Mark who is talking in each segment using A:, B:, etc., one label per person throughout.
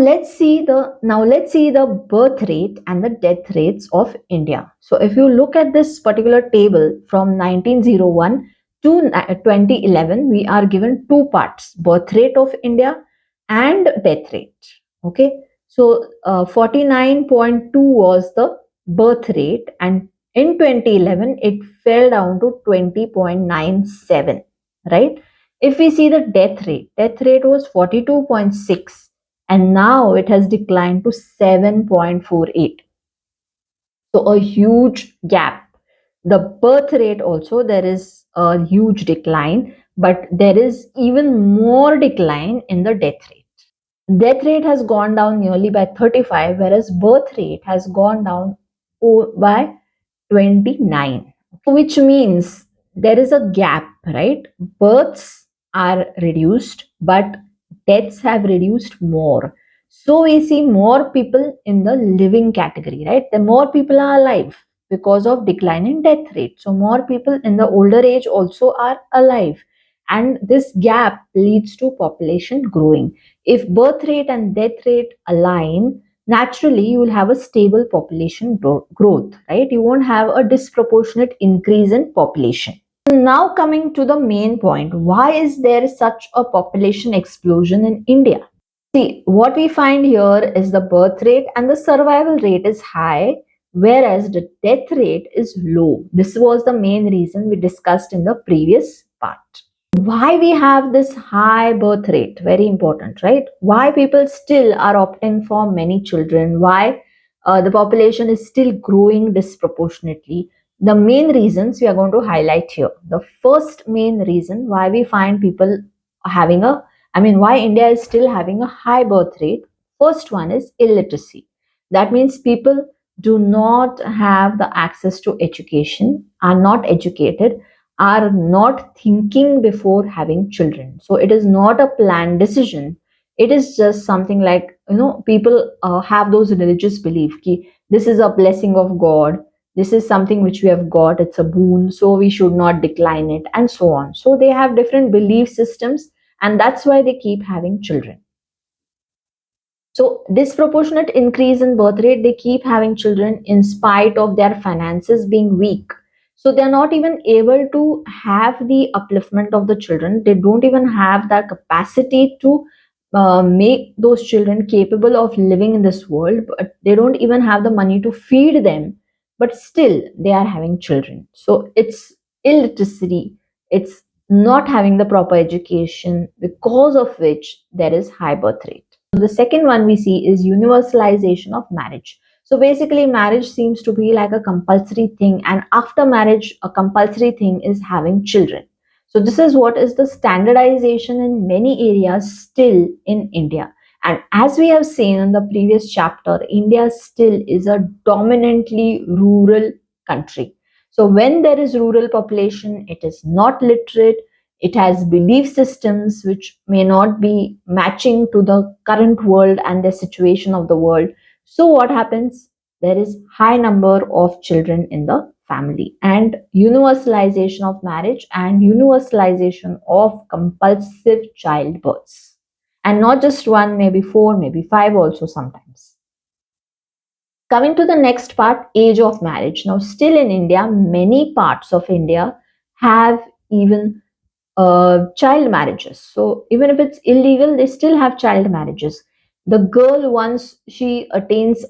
A: let's see the birth rate and the death rates of India. So if you look at this particular table from 1901 to 2011, we are given two parts: birth rate of India and death rate. Okay, so 49.2 was the birth rate, and in 2011 it fell down to 20.97. Right? If we see the death rate was 42.6, and now it has declined to 7.48. So a huge gap. The birth rate also, there is a huge decline, but there is even more decline in the death rate. Death rate has gone down nearly by 35, whereas birth rate has gone down by 29, which means there is a gap, right? Births are reduced, but deaths have reduced more. So we see more people in the living category, right? The more people are alive because of decline in death rate. So more people in the older age also are alive. And this gap leads to population growing. If birth rate and death rate align, naturally you will have a stable population growth, right? You won't have a disproportionate increase in population. Now coming to the main point, why is there such a population explosion in India? See, what we find here is the birth rate and the survival rate is high, whereas the death rate is low. This was the main reason we discussed in the previous part. Why we have this high birth rate? Very important, right? Why people still are opting for many children? Why the population is still growing disproportionately? The main reasons we are going to highlight here. The first main reason why we find people having a, why India is still having a high birth rate. First one is illiteracy. That means people do not have the access to education, are not educated, are not thinking before having children. So it is not a planned decision. It is just something like, people have those religious belief ki this is a blessing of God. This is something which we have got. It's a boon. So we should not decline it, and so on. So they have different belief systems, and that's why they keep having children. So disproportionate increase in birth rate, they keep having children in spite of their finances being weak. So they're not even able to have the upliftment of the children. They don't even have that capacity to make those children capable of living in this world. But they don't even have the money to feed them. But still, they are having children. So it's illiteracy. It's not having the proper education, because of which there is high birth rate. The second one we see is universalization of marriage. So basically, marriage seems to be like a compulsory thing, and after marriage, a compulsory thing is having children. So this is what is the standardization in many areas still in India. And as we have seen in the previous chapter, India still is a dominantly rural country. So when there is rural population, it is not literate, it has belief systems which may not be matching to the current world and the situation of the world. So what happens? There is high number of children in the family, and universalization of marriage and universalization of compulsive childbirths. And not just one, maybe four, maybe five also sometimes. Coming to the next part, age of marriage. Now, still in India, many parts of India have even child marriages. So even if it's illegal, they still have child marriages. The girl, once she attains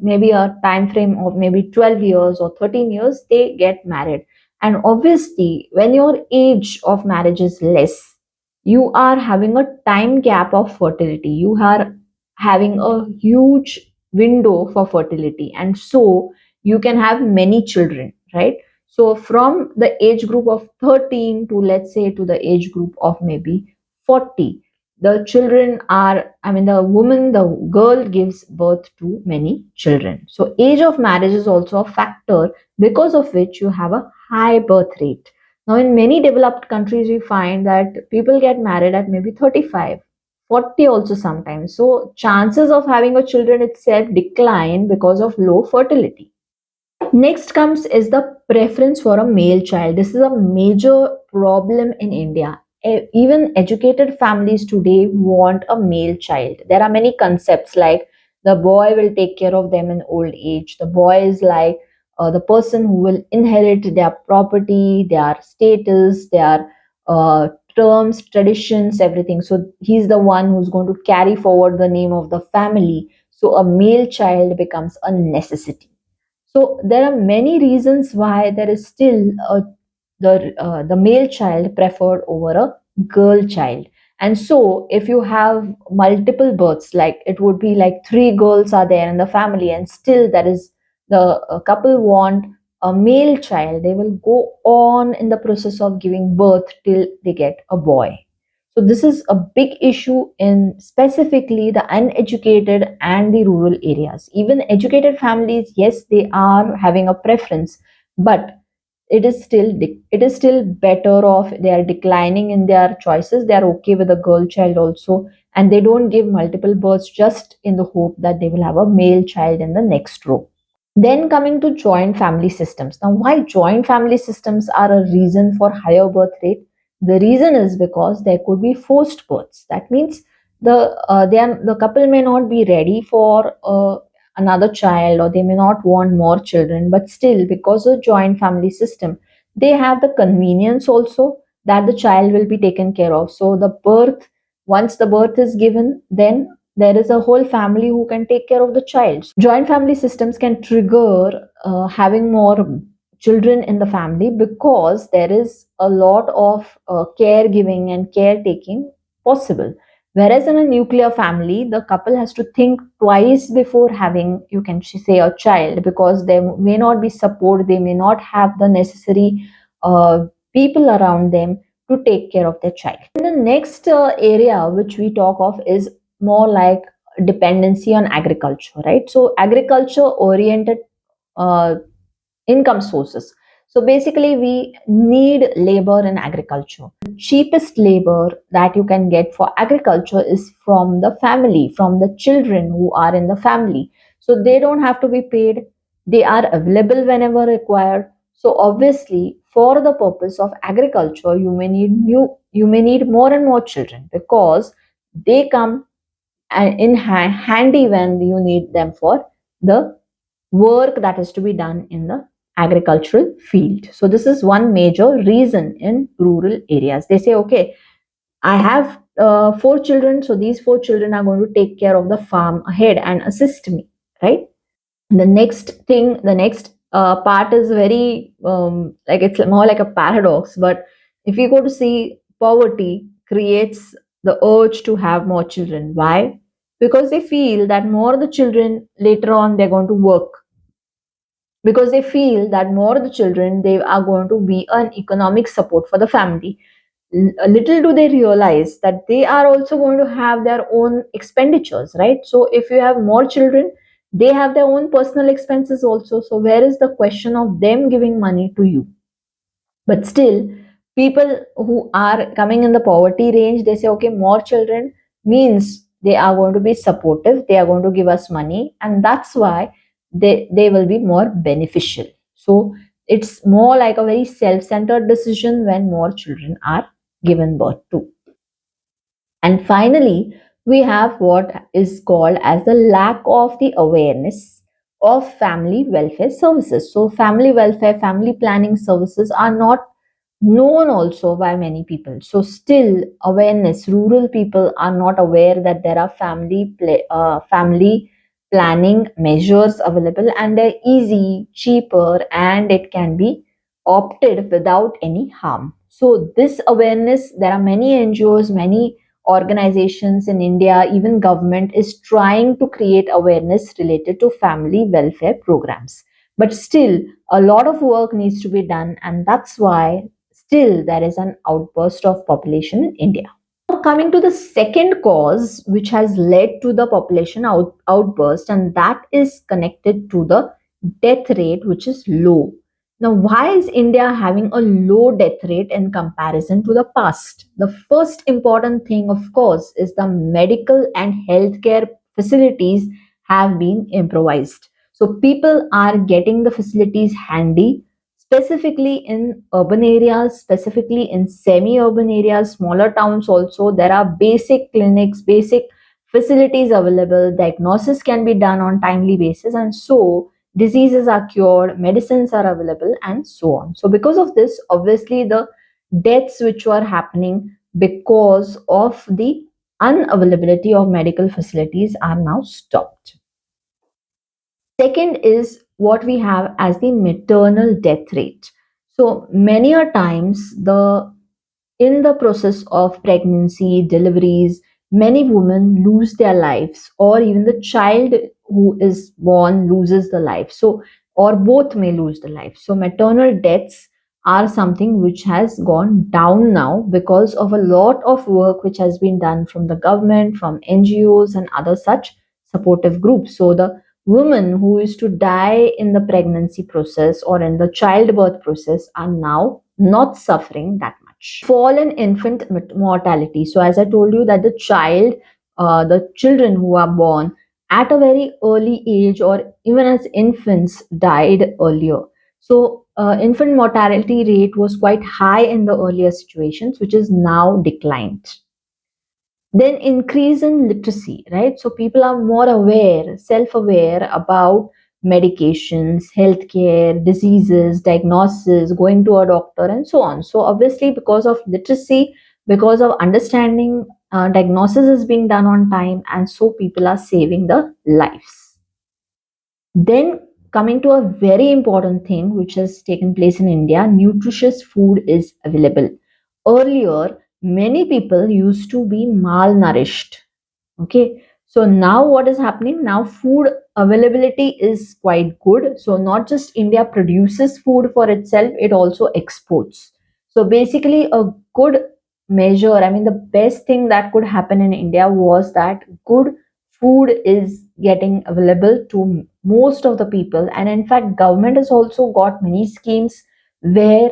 A: maybe a time frame of maybe 12 years or 13 years, they get married. And obviously, when your age of marriage is less, you are having a time gap of fertility. You are having a huge window for fertility, and so you can have many children, right? So from the age group of 13 to, let's say, to the age group of maybe 40, the children are, the girl gives birth to many children. So age of marriage is also a factor because of which you have a high birth rate. Now in many developed countries, we find that people get married at maybe 35, 40 also sometimes. So chances of having a children itself decline because of low fertility. Next comes is the preference for a male child. This is a major problem in India. even educated families today want a male child. There are many concepts like the boy will take care of them in old age. The boy is like the person who will inherit their property, their status, their uh, terms, traditions, everything. So he's the one who's going to carry forward the name of the family. So a male child becomes a necessity. So there are many reasons why there is still the male child preferred over a girl child. And so if you have multiple births, like it would be like three girls are there in the family, and still there is the couple want a male child, they will go on in the process of giving birth till they get a boy. So this is a big issue in specifically the uneducated and the rural areas. Even educated families, yes, they are having a preference, but it is still better off. They are declining in their choices. They are okay with a girl child also, and they don't give multiple births just in the hope that they will have a male child in the next row. Then coming to joint family systems. Now, why joint family systems are a reason for higher birth rate? The reason is because there could be forced births. That means the couple may not be ready for another child, or they may not want more children, but still, because of joint family system, they have the convenience also that the child will be taken care of. So once the birth is given, then there is a whole family who can take care of the child. Joint family systems can trigger having more children in the family because there is a lot of caregiving and caretaking possible. Whereas in a nuclear family, the couple has to think twice before having, you can say, a child, because there may not be support, they may not have the necessary people around them to take care of their child. And the next area which we talk of is more like dependency on agriculture, right? So agriculture oriented uh, income sources. So basically, we need labor in agriculture. The cheapest labor that you can get for agriculture is from the family, from the children who are in the family. So they don't have to be paid, they are available whenever required. So obviously, for the purpose of agriculture, you may need more and more children, because they come handy when you need them for the work that is to be done in the agricultural field. So this is one major reason in rural areas. They say, okay, I have four children, so these four children are going to take care of the farm ahead and assist me, right? The next part is very like it's more like a paradox. But if you go to see, poverty creates the urge to have more children. Why? Because they feel that more the children, later on they're going to work, because they feel that more the children, they are going to be an economic support for the family. Little do they realize that they are also going to have their own expenditures, right? So if you have more children, they have their own personal expenses also. So where is the question of them giving money to you? But still, people who are coming in the poverty range, they say, okay, more children means they are going to be supportive, they are going to give us money, and that's why they will be more beneficial. So it's more like a very self-centered decision when more children are given birth to. And finally, we have what is called as the lack of the awareness of family welfare services. So family welfare, family planning services are not known also by many people. So still awareness, rural people are not aware that there are family planning measures available, and they're easy, cheaper, and it can be opted without any harm. So this awareness, there are many NGOs, many organizations in India, even government is trying to create awareness related to family welfare programs. But still, a lot of work needs to be done, and that's why still there is an outburst of population in India. Now, coming to the second cause which has led to the population outburst, and that is connected to the death rate, which is low. Now, why is India having a low death rate in comparison to the past? The first important thing, of course, is the medical and healthcare facilities have been improvised. So people are getting the facilities handy, specifically in urban areas, specifically in semi-urban areas, smaller towns also, there are basic clinics, basic facilities available, diagnosis can be done on timely basis, and so diseases are cured, medicines are available, and so on. So because of this, obviously the deaths which were happening because of the unavailability of medical facilities are now stopped. Second is what we have as the maternal death rate. So many a times the in the process of pregnancy, deliveries, many women lose their lives, or even the child who is born loses the life. So, or both may lose the life. So, maternal deaths are something which has gone down now because of a lot of work which has been done from the government, from NGOs, and other such supportive groups. So, the women who used to die in the pregnancy process or in the childbirth process are now not suffering that much. Fall in infant mortality. So, as I told you, that the children who are born at a very early age or even as infants died earlier. So, infant mortality rate was quite high in the earlier situations, which is now declined. Then increase in literacy, right? So people are more aware, self-aware about medications, healthcare, diseases, diagnosis, going to a doctor, and so on. So obviously, because of literacy, because of understanding, diagnosis is being done on time, and so people are saving the lives. Then coming to a very important thing which has taken place in India, nutritious food is available. Earlier, many people used to be malnourished. Okay, so now what is happening? Now food availability is quite good. So not just India produces food for itself, it also exports. So basically, a good measure, I mean, the best thing that could happen in India was that good food is getting available to most of the people. And in fact, government has also got many schemes where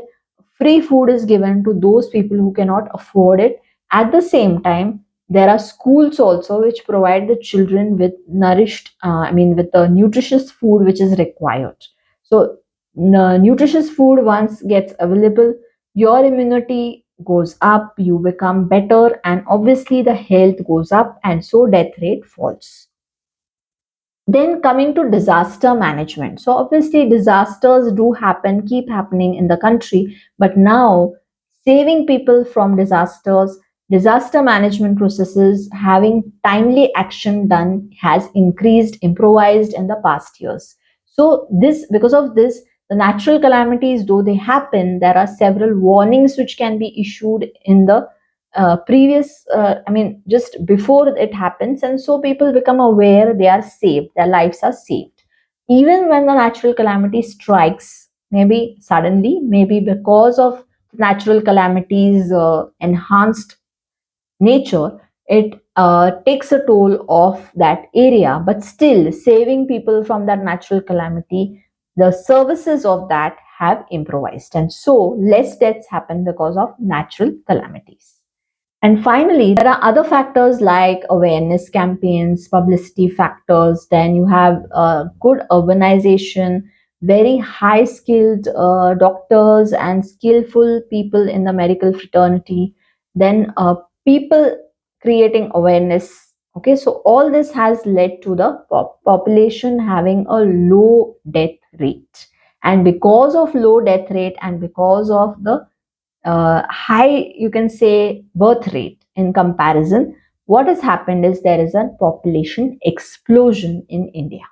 A: free food is given to those people who cannot afford it. At the same time, there are schools also which provide the children with with the nutritious food which is required. So nutritious food once gets available, your immunity goes up, you become better, and obviously the health goes up, and so death rate falls. Then coming to disaster management. So obviously disasters do happen, keep happening in the country, but now saving people from disasters, disaster management processes, having timely action done has increased, improvised in the past years. So this, because of this, the natural calamities, though they happen, there are several warnings which can be issued in the just before it happens, and so people become aware, they are saved, their lives are saved. Even when the natural calamity strikes, maybe suddenly, maybe because of natural calamities enhanced nature, it takes a toll of that area, but still saving people from that natural calamity, the services of that have improvised, and so less deaths happen because of natural calamities. And finally, there are other factors like awareness campaigns, publicity factors. Then you have good urbanization, very high skilled doctors and skillful people in the medical fraternity. Then people creating awareness. Okay, so all this has led to the population having a low death rate. And because of low death rate and because of the high, you can say, birth rate in comparison, what has happened is there is a population explosion in India.